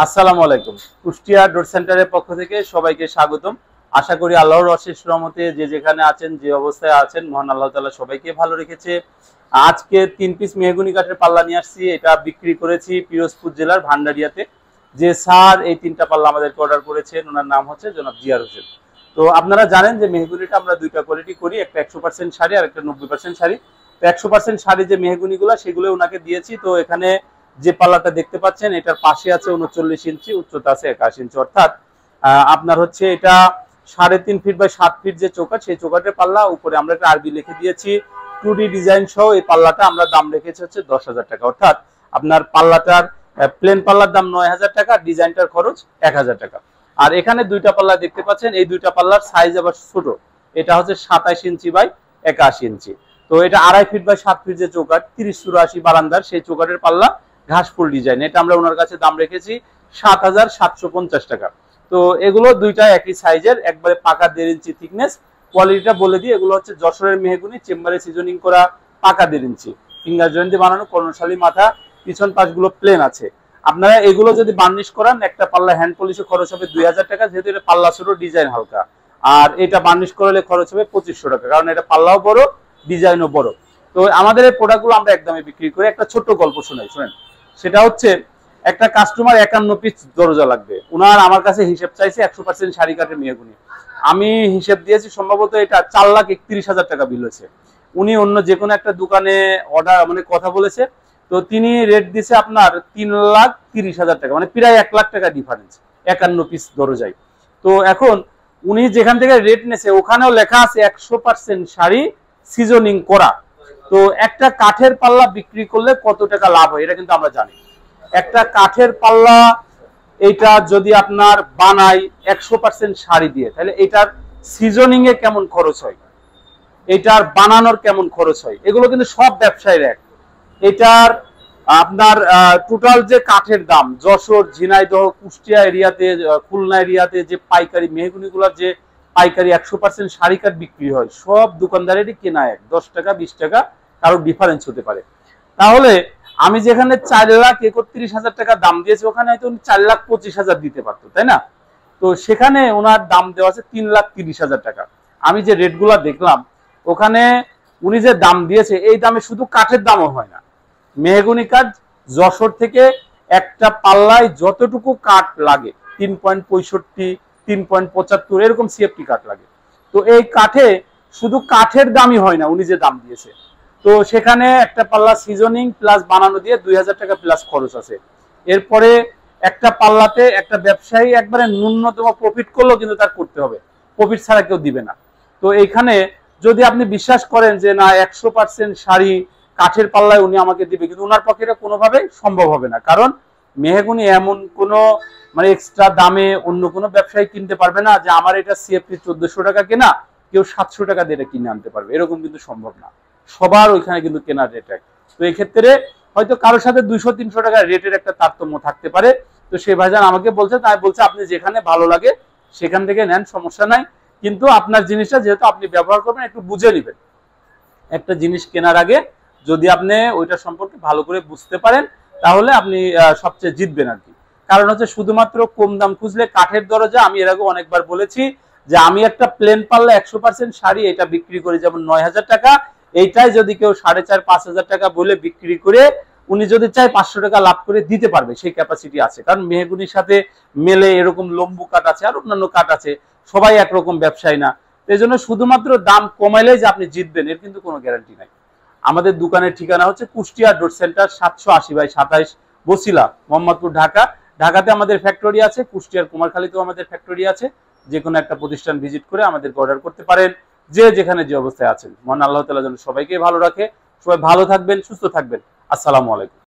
আসসালামু আলাইকুম। কুষ্টিয়া ডোর সেন্টারের পক্ষ থেকে সবাইকে স্বাগতম। আশা করি আল্লাহর অশেষ রহমতে যে যেখানে আছেন, যে অবস্থায় আছেন, মহান আল্লাহ তাআলা সবাইকে ভালো রেখেছে। আজকে 3 পিস মেহগনি কাঠের পাল্লা নিয়ে আসছি। এটা বিক্রি করেছি পিরোজপুর জেলার ভান্ডারিয়াতে। যে স্যার এই 3টা পাল্লা আমাদেরকে অর্ডার করেছেন, ওনার নাম হচ্ছে জনাব জিয়ার হোসেন। তো আপনারা জানেন যে মেহগনিটা আমরা দুইটা কোয়ালিটি করি, একটা 100% শাড়ি আর একটা 90% শাড়ি। তো 100% শাড়ি যে মেহগনিগুলো সেগুলো ওনাকে দিয়েছি। তো এখানে যে পাল্লাটা দেখতে পাচ্ছেন এটার পাশে আছে 39 ইঞ্চি, উচ্চতা আছে 81 ইঞ্চি, অর্থাৎ আপনার হচ্ছে এটা 3.5 ফিট বাই 7 ফিট যে চৌকাঠ, সেই চৌকাঠের পাল্লা। উপরে আমরা একটা আরবি লিখে দিয়েছি 2D ডিজাইন সহ। এই পাল্লাটা আমরা দাম রেখেছি হচ্ছে 10,000 টাকা, অর্থাৎ আপনার পাল্লাটার প্লেন পাল্লার দাম 9,000 টাকা, ডিজাইনটার খরচ 1,000 টাকা। আর এখানে দুইটা পাল্লা দেখতে পাচ্ছেন, এই দুইটা পাল্লার সাইজ আবার ছোট। এটা হচ্ছে 27 ইঞ্চি বাই 81 ইঞ্চি। তো এটা 2.5 ফিট বাই 7 ফিট যে চৌকাঠ, 30-84 বারান্দার সেই চৌকাঠের পাল্লা, ঘাসফুল ডিজাইন। এটা আমরা ওনার কাছে দাম রেখেছি 7,750 টাকা। তো এগুলো দুইটা একই সাইজের, একবারে পাকা 1.5 ইঞ্চি থিকনেস। কোয়ালিটিটা বলে দিই, এগুলো হচ্ছে যশোরের মেহগনি, চেম্বারে সিজনিং করা, পাকা 1.5 ইঞ্চি, ফিঙ্গার জয়েন্ট দিয়ে বানানো, কর্ণশালী মাথা, পিছন পাশগুলো প্লেন আছে। আপনারা এগুলো যদি বার্নিশ করান, একটা পাল্লা হ্যান্ড পলিশে খরচ হবে 2,000 টাকা, যেহেতু এটা পাল্লা ছোট, ডিজাইন হালকা। আর এটা বার্নিশ করলে খরচ হবে 2500 টাকা, কারণ এটা পাল্লাও বড়, ডিজাইনও বড়। তো আমাদের এই প্রোডাক্টগুলো আমরা একদমই বিক্রি করি। একটা ছোট্ট গল্প শোনাই, শুনেন। সেটা হচ্ছে, একটা কাস্টমার 51 পিস দরজা লাগবে, উনার আমার কাছে হিসেব চাইছে 100% শাড়ি কাঠের মেহগনি। আমি হিসেব দিয়েছি, সম্ভবত এটা 4,31,000 টাকা বিল হয়েছে। উনি অন্য যে কোনো একটা দোকানে অর্ডার মানে কথা বলেছে, তো তিনি রেট দিছে আপনার 3,30,000 টাকা, মানে প্রায় 1 লাখ টাকা ডিফারেন্স 51 পিস দরজায়। তো এখন উনি যেখান থেকে রেট নেছে ওখানেও লেখা আছে 100% শাড়ি সিজনিং করা। তো একটা কাঠের পাল্লা বিক্রি করলে কত টাকা লাভ হয় এটা কিন্তু আমরা জানি। একটা কাঠের পাল্লা এইটা যদি আপনার বানাই 100% শাড়ি দিয়ে, তাহলে এটার সিজনিং এ কেমন খরচ হয়, এটার বানানোর কেমন খরচ হয়, এগুলো কিন্তু সব ব্যবসায়ীর এক। এটার আপনার টোটাল যে কাঠের দাম, যশোর, ঝিনাইদহ, কুষ্টিয়া এরিয়াতে, খুলনা এরিয়াতে যে পাইকারি মেহগনিগুলোর যে পাইকারি 100% শাড়ি কাঠ বিক্রি হয়, সব দোকানদারেরই কেনা এক, 10 টাকা 20 টাকা কারো ডিফারেন্স হতে পারে। তাহলে আমি যেখানে 4,31,000 টাকা দাম দিয়েছি, ওখানে হয়তো 4,25,000 দিতে পারতো, তাই না? তো সেখানে ওনার দাম দেওয়া আছে 3,30,000 টাকা। আমি যে রেটগুলা দেখলাম, ওখানে উনি যে দাম দিয়েছে, এই দামে শুধু কাঠের দামও হয় না। মেহগনি কাঠ যশোর থেকে একটা পাল্লায় যতটুকু কাঠ লাগে, 3.65, 3.75 এরকম সিএফটি কাঠ লাগে। তো এই কাঠে শুধু কাঠের দামই হয় না, উনি যে দাম দিয়েছে। তো সেখানে একটা পাল্লা সিজনিং প্লাস বানানো দিয়ে 2,000 টাকা প্লাস খরচ আছে। এরপরে একটা পাল্লাতে একটা ব্যবসায়ী একবারে ন্যূনতম প্রফিট করলেও কিন্তু তার করতে হবে, প্রফিট ছাড়া কেউ দিবে না। তো এইখানে যদি আপনি বিশ্বাস করেন যে না 100% শাড়ি কাঠের পাল্লায় উনি আমাকে দিবে, কিন্তু ওনার পক্ষে এটা কোনোভাবেই সম্ভব হবে না। কারণ মেহগনি এমন কোনো মানে এক্সট্রা দামে অন্য কোনো ব্যবসায়ী কিনতে পারবে না যে আমার এটা সিএফটি 1400 টাকা কেনা, কেউ 700 টাকা দিয়ে কিনে আনতে পারবে, এরকম কিন্তু সম্ভব না। সবার ওইখানে কিন্তু কেনার রেট এক। তো এই ক্ষেত্রে হয়তো কারোর সাথে 200-300 টাকা রেটের একটা তারতম্য থাকতে পারে। তো সেই ভাইজান আমাকে বলছে, তাই বলছে আপনি যেখানে ভালো লাগে সেখান থেকে নেন, সমস্যা নাই, কিন্তু আপনার জিনিসটা যেহেতু আপনি ব্যবহার করবেন একটু বুঝে নেবেন। একটা জিনিস কেনার আগে যদি আপনি ওইটা সম্পর্কে ভালো করে বুঝতে পারেন, তাহলে আপনি সবচেয়ে জিতবেন আর কি। কারণ হচ্ছে শুধুমাত্র কম দাম খুঁজলে কাঠের দরজা, আমি এর আগে অনেকবার বলেছি যে আমি একটা প্লেন পাল্লা 100% শাড়ি এটা বিক্রি করি যেমন 9,000 টাকা, এইটাই যদি কেউ 4,500-5,000 টাকা বলে বিক্রি করে, উনি যদি চায় 500 টাকা লাভ করে দিতে পারবে, সেই ক্যাপাসিটি আছে। কারণ মেহগনির সাথে মেলে এরকম লম্বু কাঠ আছে আর অন্যান্য কাঠ আছে, সবাই একরকম ব্যবসায়ী না। এই জন্য শুধুমাত্র দাম কমাইলে যে আপনি জিতবেন এর কিন্তু কোনো গ্যারান্টি নাই। আমাদের দোকানের ঠিকানা হচ্ছে কুষ্টিয়া ডোর সেন্টার, 780/27 বসিলা, মোহাম্মদপুর, ঢাকা। ঢাকাতে আমাদের ফ্যাক্টরি আছে, কুষ্টিয়ার কুমারখালীতেও আমাদের ফ্যাক্টরি আছে। যে কোনো একটা প্রতিষ্ঠান ভিজিট করে আমাদেরকে অর্ডার করতে পারেন, যে যেখানে যে অবস্থায় আছেন। মহান আল্লাহ তাআলা যেন সবাইকে ভালো রাখে। সবাই ভালো থাকবেন, সুস্থ থাকবেন। আসসালামু আলাইকুম।